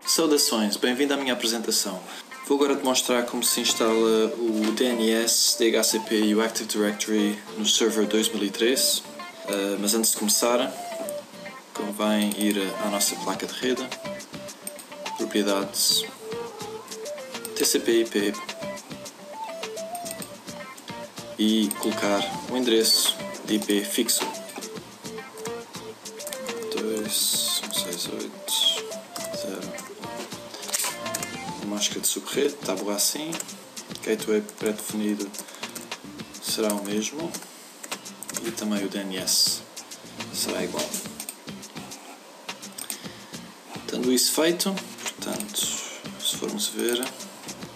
Saudações, bem-vindo à minha apresentação. Vou agora demonstrar como se instala o DNS, DHCP e o Active Directory no server 2003. Mas antes de começar, convém ir à nossa placa de rede, propriedades, TCP/IP e colocar um endereço de IP fixo. 2.168.0. Máscara de subrede, tábua assim. Gateway pré-definido será o mesmo. E também o DNS será igual. Tendo isso feito, portanto, se formos ver,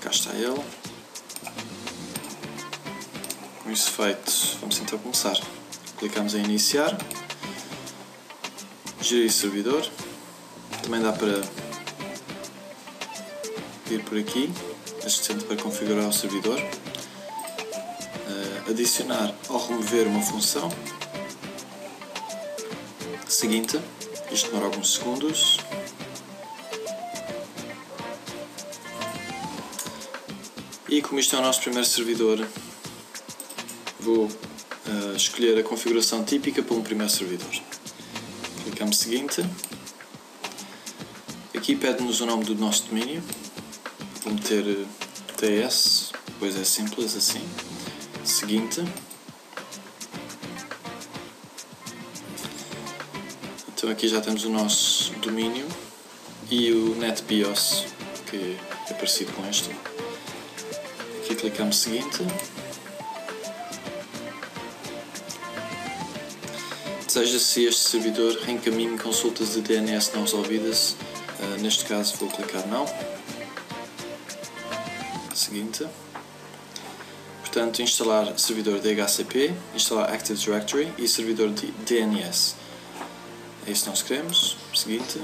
cá está ele. Com isso feito, vamos então começar. Clicamos em iniciar. Gerir servidor. Também dá para ir por aqui, assistente para configurar o servidor, adicionar ou remover uma função. Seguinte, isto demora alguns segundos. E como isto é o nosso primeiro servidor, vou escolher a configuração típica para um primeiro servidor. Clicamos seguinte. Aqui pede-nos o nome do nosso domínio. Vou meter TS, pois é simples assim. Seguinte. Então aqui já temos o nosso domínio e o NetBIOS, que é parecido com este. Aqui clicamos seguinte. Deseja-se este servidor reencaminhe consultas de DNS não resolvidas. Neste caso vou clicar não. Seguinte. Portanto, instalar servidor DHCP, instalar Active Directory e servidor de DNS. É isso que nós queremos. Seguinte.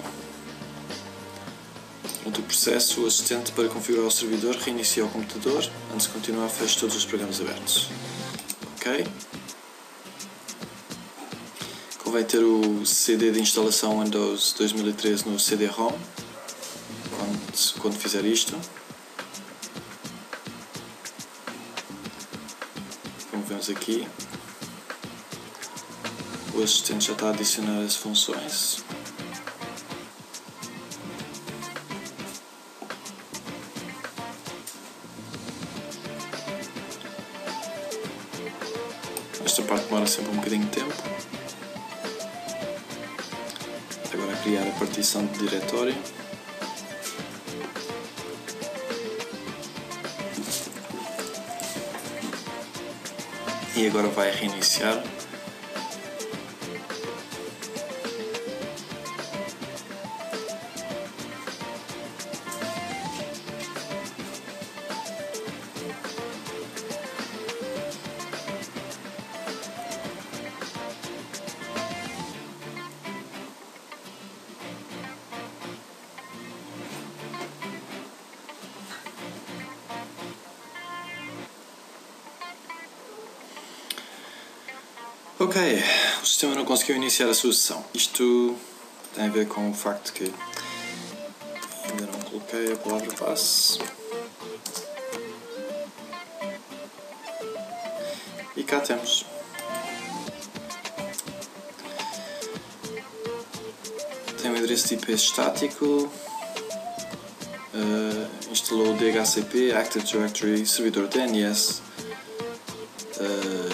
Durante o processo, o assistente para configurar o servidor reinicia o computador. Antes de continuar, feche todos os programas abertos. Ok. Convém ter o CD de instalação Windows 2013 no CD-ROM quando fizer isto. Como vemos aqui, o assistente já está a adicionar as funções. Esta parte demora sempre um bocadinho de tempo. Agora criar a partição de diretório. E agora vai reiniciar. Ok, o sistema não conseguiu iniciar a sua sessão. Isto tem a ver com o facto que ainda não coloquei a palavra passe. E cá temos. Tem um endereço de IP estático. Instalou o DHCP, Active Directory, servidor DNS.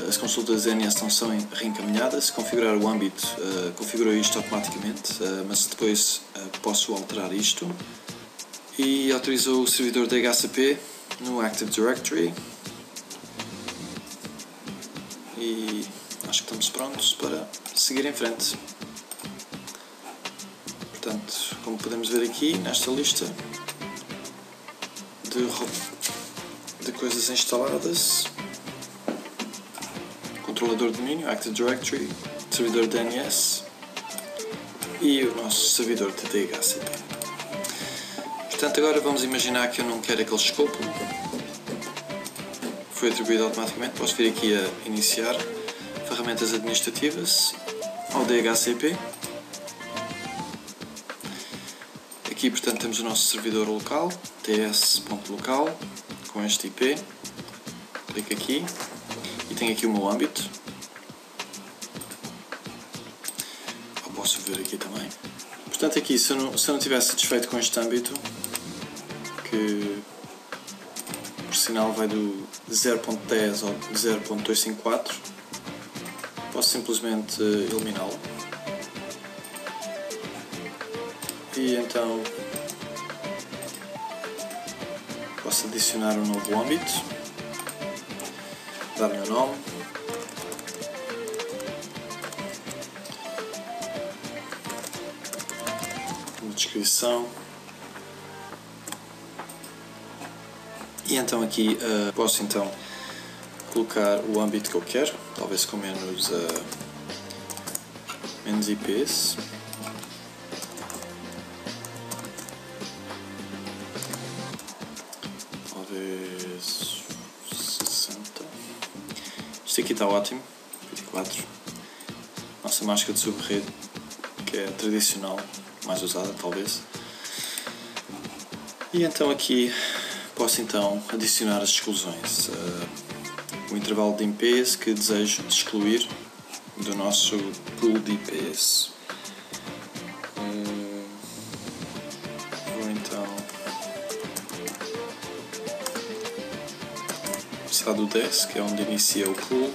As consultas DNS não são reencaminhadas. Se configurar o âmbito, configurou isto automaticamente, mas depois posso alterar isto. E autorizou o servidor DHCP no Active Directory. E acho que estamos prontos para seguir em frente. Portanto, como podemos ver aqui nesta lista de coisas instaladas, controlador de domínio, Active Directory, servidor DNS e o nosso servidor de DHCP. Portanto, agora vamos imaginar que eu não quero aquele escopo. Foi atribuído automaticamente. Posso vir aqui a iniciar ferramentas administrativas ao DHCP. Aqui, portanto, temos o nosso servidor local, ts.local, com este IP. Clico aqui e tenho aqui o meu âmbito. Ou posso ver aqui também. Portanto, aqui, se eu não estiver satisfeito com este âmbito, que por sinal vai do 0.10 ao 0.254, posso simplesmente eliminá-lo. E então posso adicionar um novo âmbito, dar-lhe um nome, uma descrição, e então aqui posso então colocar o âmbito que eu quero, talvez com menos IPs. Talvez 60. Isto aqui está ótimo. 24. Nossa máscara de sub-rede, que é tradicional, mais usada talvez. E então aqui posso então adicionar as exclusões. O intervalo de IPs que desejo excluir do nosso pool de IPs. Vou então passar do 10, que é onde inicia o pool,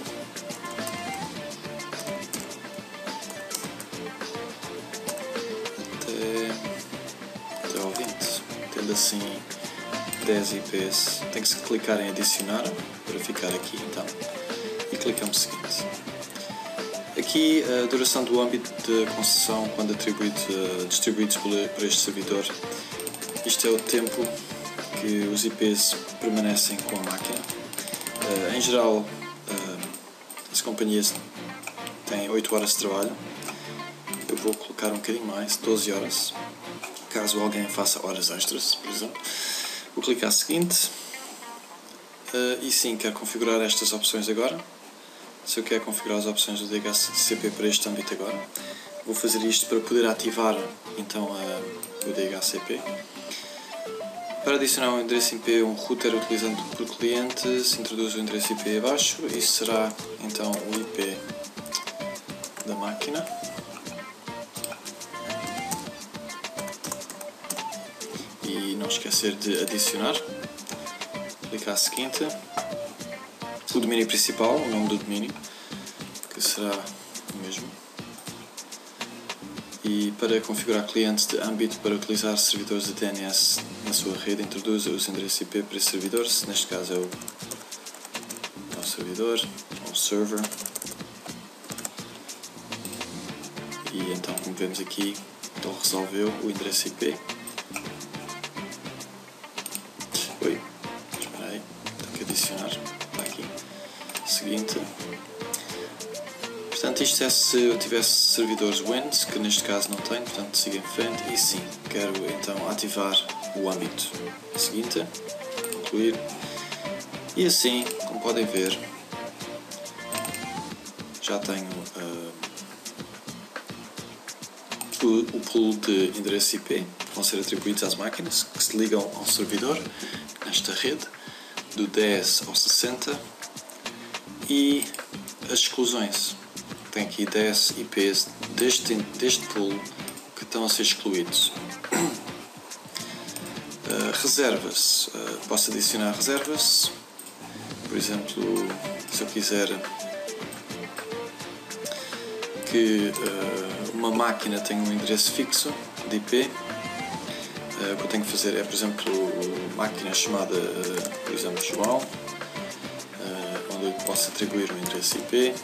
até ao 20, tendo assim 10 IPs. Tem que se clicar em adicionar para ficar aqui então, e clicamos seguinte. Aqui a duração do âmbito de concessão quando distribuídos por este servidor. Isto é o tempo que os IPs permanecem com a máquina. Em geral, as companhias têm 8 horas de trabalho. Eu vou colocar um bocadinho mais, 12 horas, caso alguém faça horas extras, por exemplo. Vou clicar seguinte, e sim, quero configurar estas opções agora. Se eu quero configurar as opções do DHCP para este âmbito agora, vou fazer isto para poder ativar então o DHCP. Para adicionar um endereço IP a um router utilizando por cliente, se introduz o endereço IP abaixo. Isso será então o IP da máquina. E não esquecer de adicionar. Clicar seguinte. O domínio principal, o nome do domínio, que será o mesmo. E para configurar clientes de âmbito para utilizar servidores de DNS na sua rede, introduza os endereços IP para esse servidor, neste caso é o servidor, ou server. E então, como vemos aqui, ele resolveu o endereço IP. Oi, espera aí, tenho que adicionar, está aqui. Seguinte. Portanto, isto é se eu tivesse servidores Windows, que neste caso não tenho, portanto sigo em frente e sim, quero então ativar o âmbito. Seguinte, incluir, e assim, como podem ver, já tenho o pool de endereços IP que vão ser atribuídos às máquinas que se ligam ao servidor nesta rede, do 10 ao 60, e as exclusões. Tem aqui 10 IPs deste pool que estão a ser excluídos. Reservas. Posso adicionar reservas. Por exemplo, se eu quiser que uma máquina tenha um endereço fixo de IP, o que eu tenho que fazer é, por exemplo, máquina chamada, por exemplo, João, onde eu posso atribuir um endereço IP.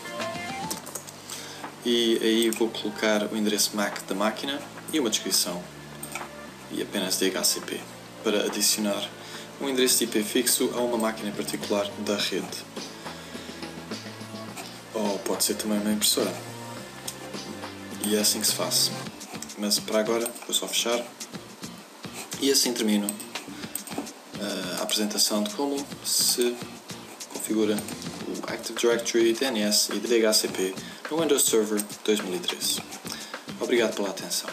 E aí vou colocar o endereço MAC da máquina e uma descrição e apenas DHCP para adicionar um endereço de IP fixo a uma máquina em particular da rede. Ou pode ser também uma impressora. E é assim que se faz. Mas para agora vou só fechar. E assim termino a apresentação de como se configura o Active Directory, DNS e DHCP no Windows Server 2013. Obrigado pela atenção.